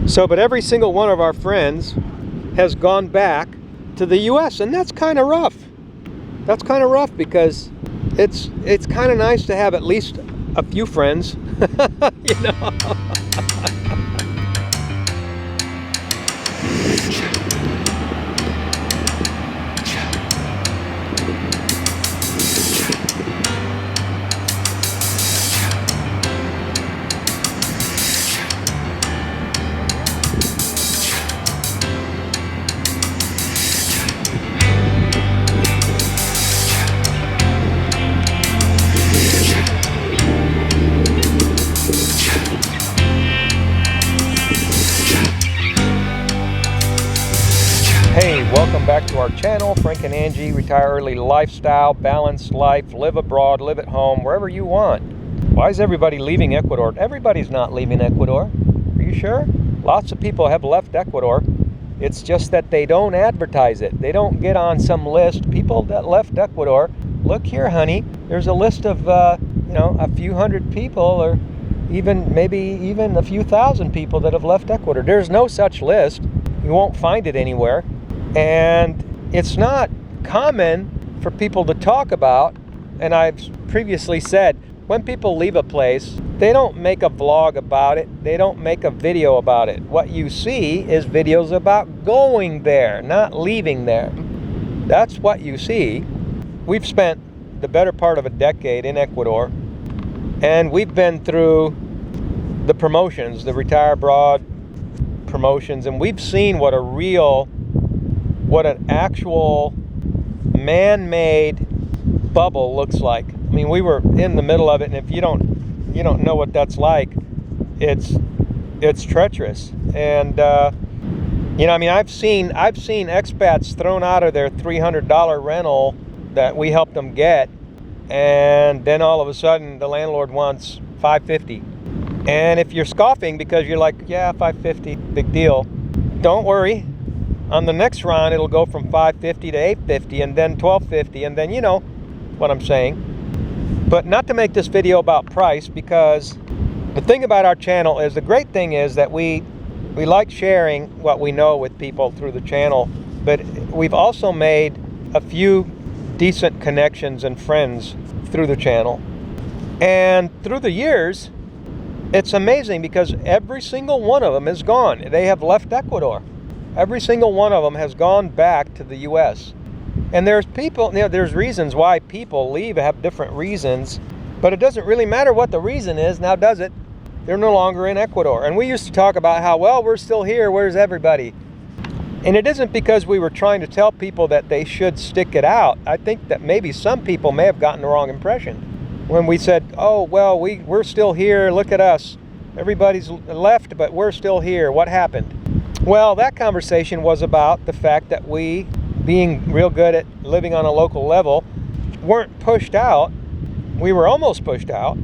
So, but every single one of our friends has gone back to the US, and that's kind of rough. That's kind of rough because it's kind of nice to have at least a few friends, you know. Hey, welcome back to our channel, Frank and Angie Retire Early Lifestyle, Balanced Life, Live Abroad, Live at Home, wherever you want. Why is everybody leaving Ecuador? Everybody's not leaving Ecuador. Are you sure? Lots of people have left Ecuador. It's just that they don't advertise it. They don't get on some list. People that left Ecuador, look here, honey, there's a list of, a few hundred people or maybe even a few thousand people that have left Ecuador. There's no such list. You won't find it anywhere. And it's not common for people to talk about, and I've previously said, when people leave a place, they don't make a vlog about it, they don't make a video about it. What you see is videos about going there, not leaving there. That's what you see. We've spent the better part of a decade in Ecuador, and we've been through the promotions, the Retire Abroad promotions, and we've seen what an actual man-made bubble looks like. I mean, we were in the middle of it, and if you don't know what that's like, it's treacherous. And I've seen expats thrown out of their $300 rental that we helped them get, and then all of a sudden the landlord wants $550. And if you're scoffing because you're like, yeah, $550, big deal, don't worry. On the next round, it'll go from $550 to $850, and then $1250, and then you know what I'm saying. But not to make this video about price, because the thing about our channel is, the great thing is that we like sharing what we know with people through the channel, but we've also made a few decent connections and friends through the channel. And through the years, it's amazing because every single one of them is gone. They have left Ecuador. Every single one of them has gone back to the U.S. And there's people, there's reasons why people leave, have different reasons, but it doesn't really matter what the reason is, now does it? They're no longer in Ecuador. And we used to talk about how, well, we're still here, where's everybody? And it isn't because we were trying to tell people that they should stick it out. I think that maybe some people may have gotten the wrong impression when we said, oh, well, we're still here, look at us. Everybody's left, but we're still here, what happened? Well, that conversation was about the fact that we, being real good at living on a local level, weren't pushed out. We were almost pushed out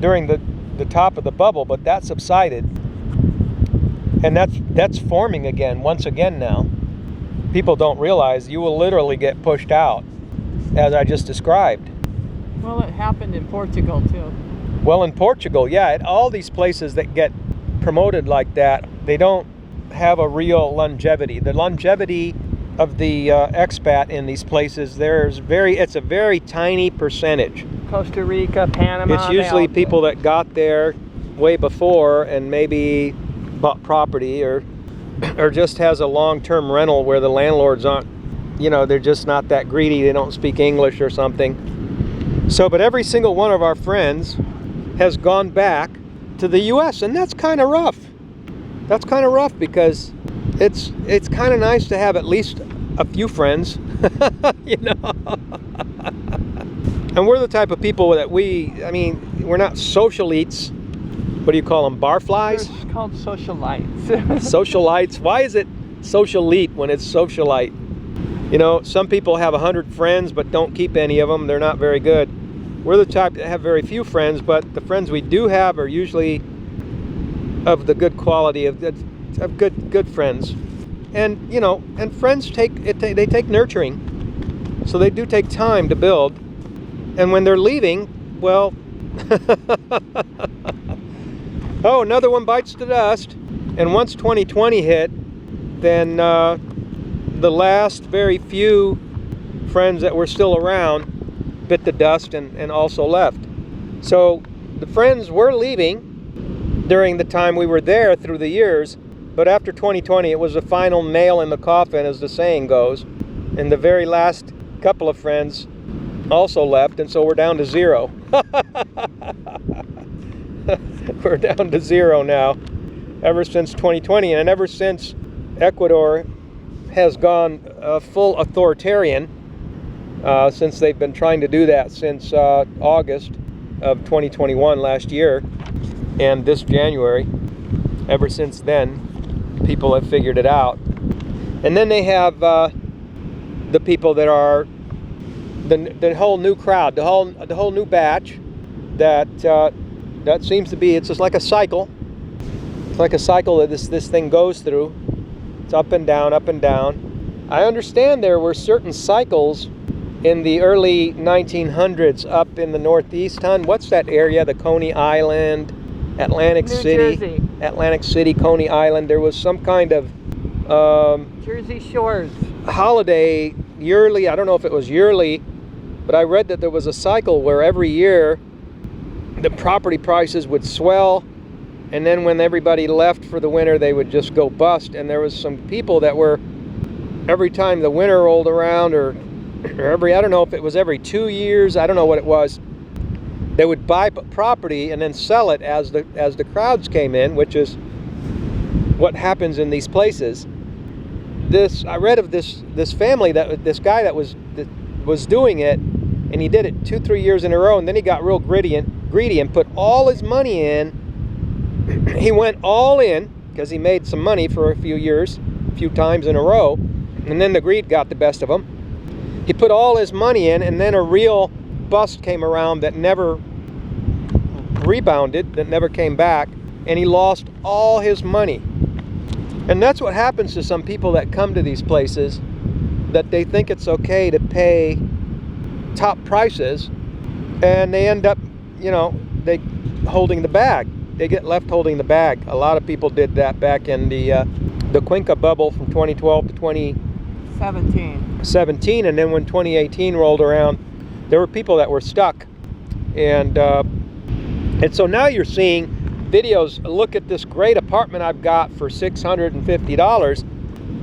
during the top of the bubble, but that subsided. And that's forming again, once again now. People don't realize you will literally get pushed out, as I just described. Well, it happened in Portugal too. Well, in Portugal, yeah, at all these places that get promoted like that, they don't have a real longevity. The longevity of the expat in these places, it's a very tiny percentage. Costa Rica, Panama. It's usually people that got there way before and maybe bought property or just has a long-term rental where the landlords aren't, they're just not that greedy. They don't speak English or something. So, but every single one of our friends has gone back to the U.S. and that's kind of rough. That's kind of rough because it's kind of nice to have at least a few friends, And we're the type of people that we're not socialites. What do you call them, barflies? It's called socialites. Socialites. Why is it socialite when it's socialite? Some people have 100 friends but don't keep any of them. They're not very good. We're the type that have very few friends, but the friends we do have are usually of the good quality, of good friends. And and friends take nurturing, so they do take time to build. And when they're leaving, well, oh, another one bites the dust. And once 2020 hit, then the last very few friends that were still around bit the dust and also left. So the friends were leaving during the time we were there through the years, but after 2020 it was the final nail in the coffin, as the saying goes, and the very last couple of friends also left, and so we're down to zero. We're down to zero now, ever since 2020, and ever since Ecuador has gone full authoritarian, since they've been trying to do that since August of 2021 last year, and this January. Ever since then, people have figured it out. And then they have the people that are the whole new crowd, the whole new batch that seems to be, it's just like a cycle. It's like a cycle that this thing goes through. It's up and down, up and down. I understand there were certain cycles in the early 1900s up in the northeast, hon. What's that area? The Coney Island, Atlantic City. Jersey. Atlantic City, Coney Island. There was some kind of Jersey Shores. holiday yearly. I don't know if it was yearly, but I read that there was a cycle where every year the property prices would swell, and then when everybody left for the winter, they would just go bust. And there was some people that were, every time the winter rolled around, or every, I don't know if it was every 2 years, I don't know what it was, they would buy property and then sell it as the crowds came in, which is what happens in these places. I read of this family, this guy that was doing it, and he did it 2-3 years in a row, and then he got real greedy and put all his money in. He went all in because he made some money for a few times in a row, and then the greed got the best of him. He put all his money in, and then a real bust came around that never rebounded, that never came back, and he lost all his money. And that's what happens to some people that come to these places, that they think it's okay to pay top prices, and they end up, they holding the bag. They get left holding the bag. A lot of people did that back in the Expat Bubble from 2012 to 2017, and then when 2018 rolled around, there were people that were stuck, and so now you're seeing videos. Look at this great apartment I've got for $650,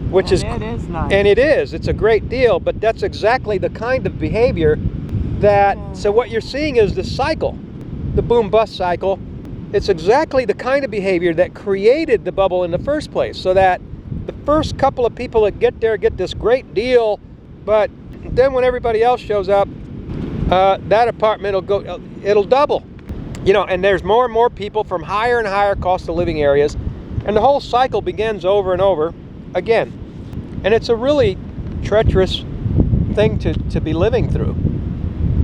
which is, it is nice. And it is. It's a great deal, but that's exactly the kind of behavior that. So what you're seeing is the cycle, the boom bust cycle. It's exactly the kind of behavior that created the bubble in the first place, so that the first couple of people that get there get this great deal, but then when everybody else shows up, that apartment it'll double. And there's more and more people from higher and higher cost of living areas, and the whole cycle begins over and over again. And it's a really treacherous thing to be living through,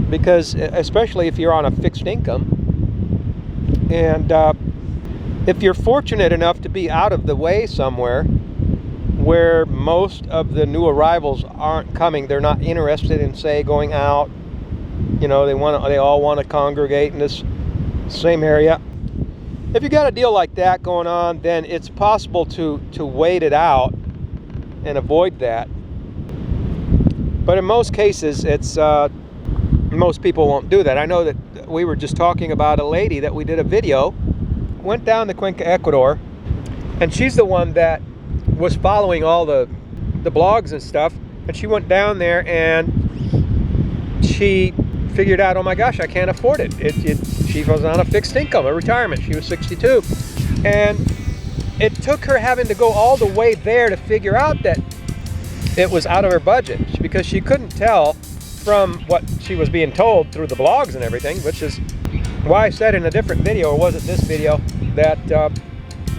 because especially if you're on a fixed income, and if you're fortunate enough to be out of the way somewhere where most of the new arrivals aren't coming, they're not interested in, say, going out, they all want to congregate in this same area. If you got a deal like that going on, then it's possible to wait it out and avoid that. But in most cases, it's most people won't do that. I know that we were just talking about a lady that we did a video, went down to Cuenca, Ecuador, and she's the one that was following all the blogs and stuff, and she went down there and she figured out, oh my gosh, I can't afford it. She was on a fixed income, a retirement. She was 62, and it took her having to go all the way there to figure out that it was out of her budget, because she couldn't tell from what she was being told through the blogs and everything, which is why I said in a different video, or was it this video, that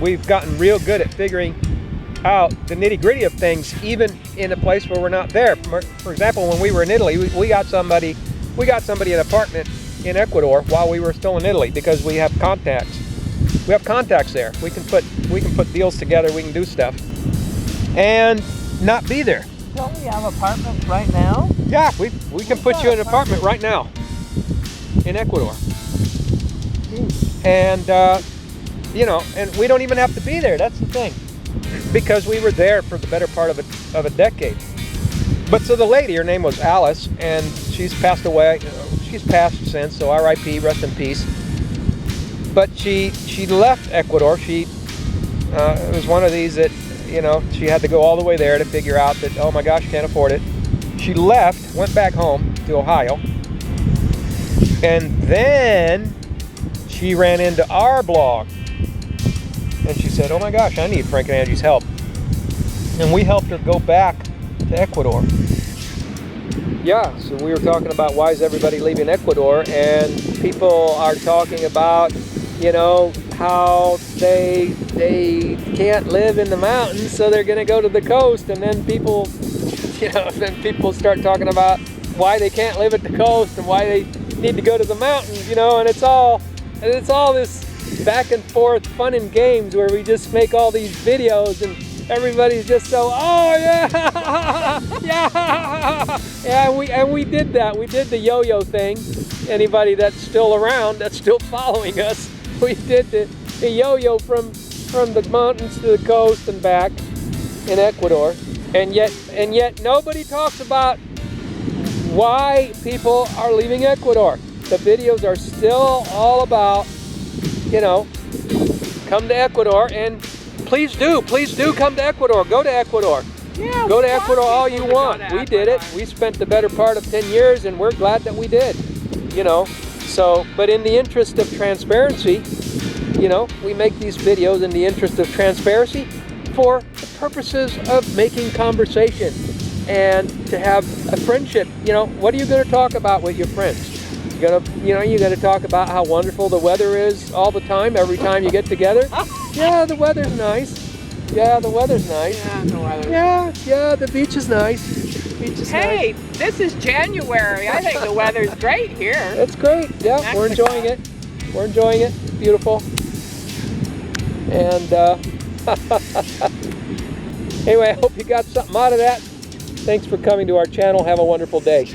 we've gotten real good at figuring out the nitty-gritty of things, even in a place where we're not there. For example, when we were in Italy, we got somebody an apartment in Ecuador while we were still in Italy, because we have contacts. We have contacts there. We can put deals together. We can do stuff and not be there. Don't we have apartments right now? Yeah, we can put you in an apartment right now in Ecuador. And you know, and we don't even have to be there. That's the thing, because we were there for the better part of a decade. But so the lady, her name was Alice, and she's passed away. She's passed since, so R.I.P., rest in peace. But she left Ecuador. She was one of these that, you know, she had to go all the way there to figure out that, oh my gosh, can't afford it. She left, went back home to Ohio, and then she ran into our blog. And she said, oh my gosh, I need Frank and Angie's help. And we helped her go back to Ecuador. Yeah, so we were talking about why is everybody leaving Ecuador, and people are talking about, you know, how they can't live in the mountains, so they're going to go to the coast, and then people, you know, then people start talking about why they can't live at the coast and why they need to go to the mountains, you know, and it's all this back and forth fun and games where we just make all these videos and everybody's just so, oh yeah, yeah, and we did that. We did the yo-yo thing. Anybody that's still around, that's still following us, we did the yo-yo from the mountains to the coast and back in Ecuador, and yet nobody talks about why people are leaving Ecuador. The videos are still all about, you know, come to Ecuador, and please do come to Ecuador. Go to Ecuador. Yeah, go to Ecuador all you people to want. go to We did it. Ecuador. We spent the better part of 10 years, and we're glad that we did. You know, so, but in the interest of transparency, you know, we make these videos in the interest of transparency for the purposes of making conversation and to have a friendship. You know, what are you going to talk about with your friends? You're gonna talk about how wonderful the weather is all the time, every time you get together. Yeah, the weather's nice. Yeah, the weather's nice. Yeah, the weather. Yeah, the beach is nice. Beach is Hey, nice. this is January. I think the weather's great here. It's great. Yeah, Mexico. we're enjoying it. We're enjoying it. It's beautiful. And anyway, I hope you got something out of that. Thanks for coming to our channel. Have a wonderful day.